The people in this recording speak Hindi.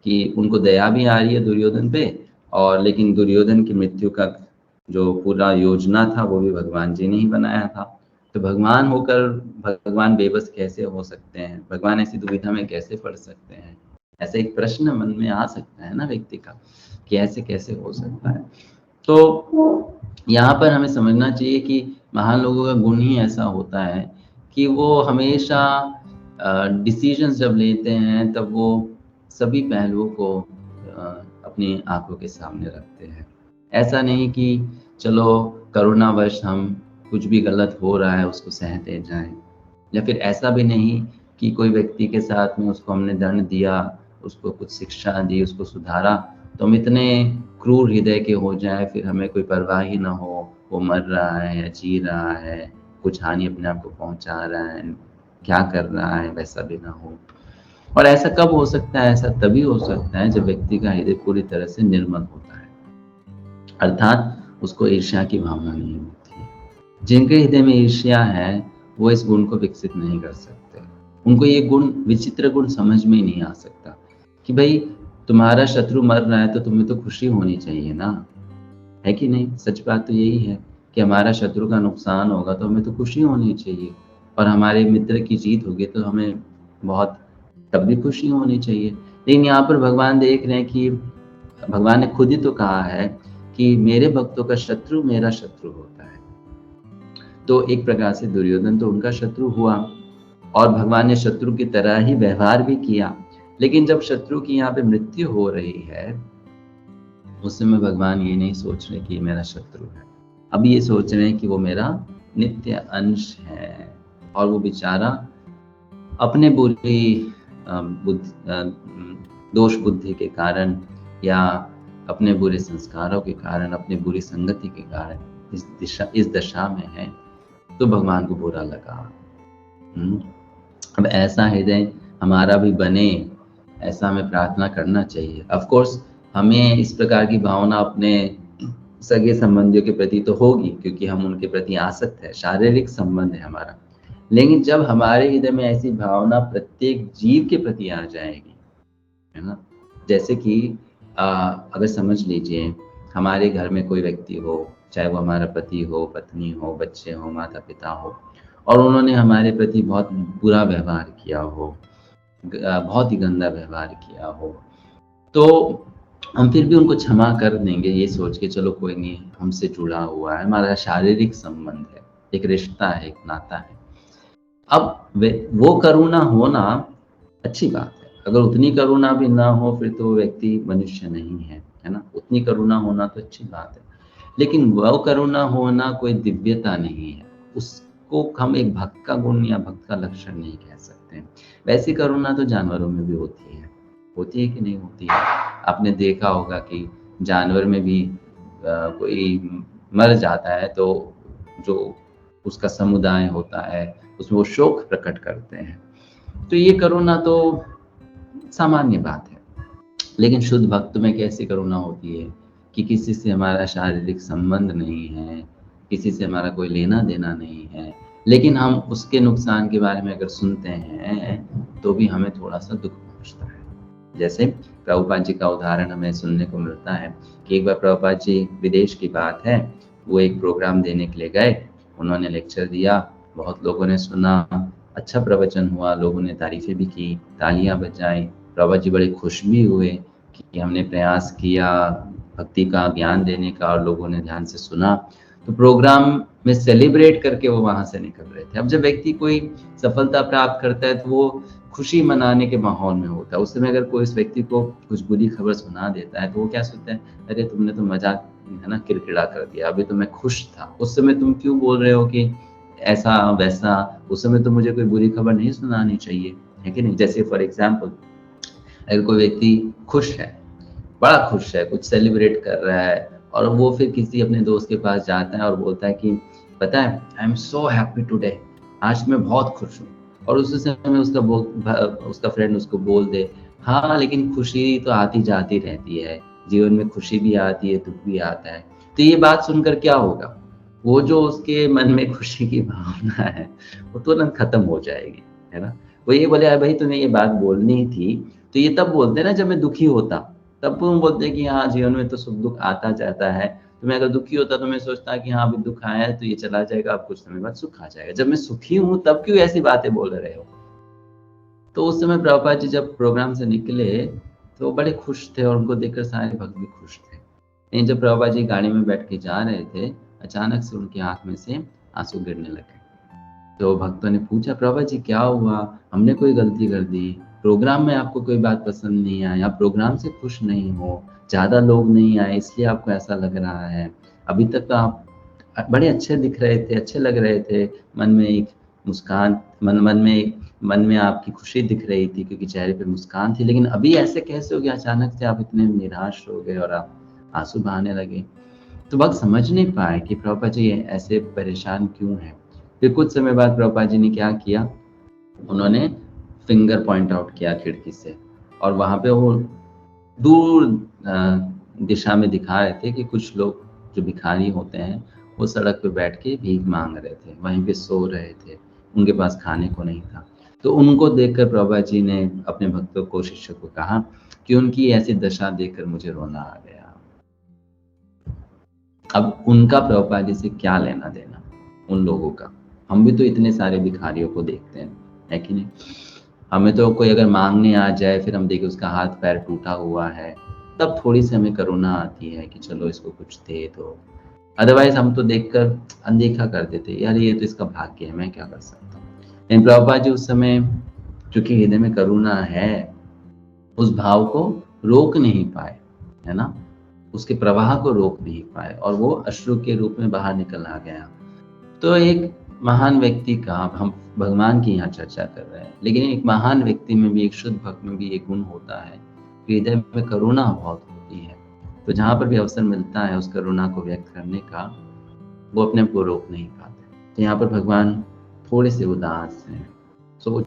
कि उनको दया भी आ रही है दुर्योधन पे, और लेकिन दुर्योधन की मृत्यु का जो पूरा योजना था वो भी भगवान जी ने ही बनाया था। तो भगवान होकर भगवान बेबस कैसे हो सकते हैं, भगवान ऐसी दुविधा में कैसे पड़ सकते हैं, ऐसा एक प्रश्न मन में आ सकता है ना व्यक्ति का, कि ऐसे कैसे हो सकता है। तो यहाँ पर हमें समझना चाहिए कि महान लोगों का गुण ही ऐसा होता है कि वो हमेशा डिसीजंस जब लेते हैं तब वो सभी पहलुओं को अपनी आंखों के सामने रखते हैं। ऐसा नहीं कि चलो करुणावश हम कुछ भी गलत हो रहा है उसको सहते जाएं, या फिर ऐसा भी नहीं कि कोई व्यक्ति के साथ में उसको हमने दंड दिया, उसको कुछ शिक्षा दी, उसको सुधारा, तो हम इतने क्रूर हृदय के हो जाएं, फिर हमें कोई परवाह ही ना हो वो मर रहा है या जी रहा है, कुछ हानि अपने आप को पहुंचा रहा है, क्या कर रहा है, वैसा भी ना हो। और ऐसा कब हो सकता है? ऐसा तभी हो सकता है जब व्यक्ति का हृदय पूरी तरह से निर्मल होता है, अर्थात उसको ईर्ष्या की भावना नहीं होती है। जिनके हृदय में ईर्ष्या है वो इस गुण को विकसित नहीं कर सकते। उनको ये गुण, विचित्र गुण समझ में ही नहीं आ सकता कि भाई तुम्हारा शत्रु मर रहा है तो तुम्हें तो खुशी होनी चाहिए ना, है कि नहीं? सच बात तो यही है कि हमारा शत्रु का नुकसान होगा तो हमें तो खुशी होनी चाहिए, और हमारे मित्र की जीत होगी तो हमें बहुत तब भी खुशी होनी चाहिए। लेकिन यहाँ पर भगवान देख रहे हैं कि भगवान ने खुद ही तो कहा है कि मेरे भक्तों का शत्रु मेरा शत्रु होता है। तो एक प्रकार से दुर्योधन तो उनका शत्रु हुआ, और भगवान ने शत्रु की तरह ही व्यवहार भी किया। लेकिन जब शत्रु की यहाँ पे मृत्यु हो रही है उस समय भगवान ये नहीं सोच रहे कि मेरा शत्रु है, अब ये सोच रहे हैं कि वो मेरा नित्य अंश है, और वो बेचारा अपने बुरी दोष बुद्धि के कारण या अपने बुरे संस्कारों के कारण, अपनी बुरी संगति के कारण इस दशा में है, तो भगवान को बुरा लगा। अब ऐसा हृदय हमारा भी बने, ऐसा हमें प्रार्थना करना चाहिए। ऑफ कोर्स हमें इस प्रकार की भावना अपने सगे संबंधियों के प्रति तो होगी, क्योंकि हम उनके प्रति आसक्त है, शारीरिक संबंध है हमारा। लेकिन जब हमारे हृदय में ऐसी भावना प्रत्येक जीव के प्रति आ जाएगी, है ना, जैसे कि अगर समझ लीजिए हमारे घर में कोई व्यक्ति हो, चाहे वो हमारा पति हो, पत्नी हो, बच्चे हो, माता पिता हो, और उन्होंने हमारे प्रति बहुत बुरा व्यवहार किया हो, बहुत ही गंदा व्यवहार किया हो, तो हम फिर भी उनको क्षमा कर देंगे ये सोच के चलो कोई नहीं, हमसे जुड़ा हुआ है, हमारा शारीरिक संबंध है, एक रिश्ता है, एक नाता है। अब वो करुणा होना अच्छी बात है। अगर उतनी करुणा भी ना हो फिर तो व्यक्ति मनुष्य नहीं है, है ना? उतनी करुणा होना तो अच्छी बात है, लेकिन वो करुणा होना कोई दिव्यता नहीं है। उसको हम एक भक्त का गुण या भक्त का लक्षण नहीं कह सकते। वैसी करुणा तो जानवरों में भी होती है कि नहीं होती है? आपने देखा होगा कि जानवर में भी कोई मर जाता है तो जो उसका समुदाय होता है उसमें वो शोक प्रकट करते हैं। तो ये करुणा तो सामान्य बात है। लेकिन शुद्ध भक्त में कैसी करुणा होती है कि किसी से हमारा शारीरिक संबंध नहीं है, किसी से हमारा कोई लेना देना नहीं है, लेकिन हम उसके नुकसान के बारे में अगर सुनते हैं तो भी हमें थोड़ा सा दुख पहुंचता है। जैसे प्रभुपाद जी का उदाहरण हमें सुनने को मिलता है कि एक बार प्रभुपाद जी, विदेश की बात है, वो एक प्रोग्राम देने के लिए गए, उन्होंने लेक्चर दिया, बहुत लोगों ने सुना, अच्छा प्रवचन हुआ, लोगों ने तारीफें भी की, तालियां बजाई, प्रभुपाद जी बड़े खुश भी हुए कि हमने प्रयास किया भक्ति का ज्ञान देने का और लोगों ने ध्यान से सुना। तो प्रोग्राम में सेलिब्रेट करके वो वहां से निकल रहे थे। अब जब व्यक्ति कोई सफलता प्राप्त करता है तो वो खुशी मनाने के माहौल में होता है। उस समय अगर कोई इस व्यक्ति को कुछ बुरी खबर सुना देता है तो वो क्या सोचता है, अरे तुमने तो मजाक, है ना, किरकिरा कर दिया, अभी तो मैं खुश था, उस समय तुम क्यों बोल रहे हो कि ऐसा वैसा, उस समय तो मुझे कोई बुरी खबर नहीं सुनानी चाहिए, है कि नहीं? जैसे फॉर एग्जाम्पल अगर कोई व्यक्ति खुश है, बड़ा खुश है, कुछ सेलिब्रेट कर रहा है, और वो फिर किसी अपने दोस्त के पास जाता है और बोलता है कि पता है I am so happy today, आज मैं बहुत खुश हूँ, और उस समय उसका फ्रेंड उसको बोल दे, हाँ लेकिन खुशी तो आती जाती रहती है, जीवन में खुशी भी आती है, दुख भी आता है। तो ये बात सुनकर क्या होगा, वो जो उसके मन में खुशी की भावना है वो तुरंत खत्म हो जाएगी, है ना? वो ये बोले भाई तुम्हें ये बात बोलनी थी, तो ये तब बोलते हैं ना जब मैं दुखी होता, तब वो बोलते हैं कि हाँ जीवन में तो सुख दुख आता जाता है। तो मैं अगर दुखी होता तो मैं सोचता कि हाँ अभी दुख आया है तो ये चला जाएगा, अब कुछ समय बाद सुख आ जाएगा। जब मैं सुखी हूँ तब क्यों ऐसी बातें बोल रहे हो? तो उस समय प्रभुपाद जी जब प्रोग्राम से निकले तो बड़े खुश थे और उनको देखकर सारे भक्त भी खुश थे। लेकिन जब प्रभुपाद जी गाड़ी में बैठ के जा रहे थे, अचानक से उनकी आंख में से आंसू गिरने लगे। तो भक्तों ने पूछा, प्रभुपाद जी क्या हुआ? हमने कोई गलती कर दी? प्रोग्राम में आपको कोई बात पसंद नहीं आई? आप प्रोग्राम से खुश नहीं हो? ज़्यादा लोग नहीं आए इसलिए आपको ऐसा लग रहा है? अभी तक तो आप बड़े अच्छे दिख रहे थे, अच्छे लग रहे थे। मन में एक मुस्कान, मन में आपकी खुशी दिख रही थी क्योंकि चेहरे पे मुस्कान थी। लेकिन अभी ऐसे कैसे हो गया अचानक से आप इतने निराश हो गए और आप आँसू बहाने लगे? तो भक्त समझ नहीं पाए कि प्रभुपाद जी ऐसे परेशान क्यों हैं। फिर कुछ समय बाद प्रभुपाद जी ने क्या किया, उन्होंने फिंगर पॉइंट आउट किया खिड़की से और वहाँ पे वो दूर दिशा में दिखा रहे थे कि कुछ लोग जो भिखारी होते हैं वो सड़क पे बैठ के भीख मांग रहे थे, वहीं पे सो रहे थे, उनके पास खाने को नहीं था। तो उनको देखकर प्रभुपाद जी ने अपने भक्तों को, शिष्यों को कहा कि उनकी ऐसी दशा देखकर मुझे रोना आ गया। अब उनका प्रभुपाद जी से क्या लेना देना उन लोगों का? हम भी तो इतने सारे भिखारियों को देखते हैं, है कि नहीं? हमें तो कोई अगर मांगने आ जाए फिर हम देखें उसका हाथ पैर टूटा हुआ है, तब थोड़ी सी हमें करुणा आती है कि चलो इसको कुछ दे दो। अदरवाइज हम तो देखकर अनदेखा कर देते, यार ये तो इसका भाग्य है, मैं क्या कर सकता हूँ। लेकिन प्रभुपाद जी उस समय, चूंकि हृदय में करुणा है, उस भाव को रोक नहीं पाए, है ना, उसके प्रवाह को रोक नहीं पाए और वो अश्रु के रूप में बाहर निकल आ गया। तो एक महान व्यक्ति का, हम भगवान की यहाँ चर्चा कर रहे हैं, लेकिन एक महान व्यक्ति में भी, एक शुद्ध भक्त में भी एक गुण होता है, हृदय में करुणा बहुत होती है। तो जहाँ पर भी अवसर मिलता है उस करुणा को व्यक्त करने का, वो अपने आप को रोक नहीं पाते। तो यहाँ पर भगवान थोड़े से उदास हैं। सो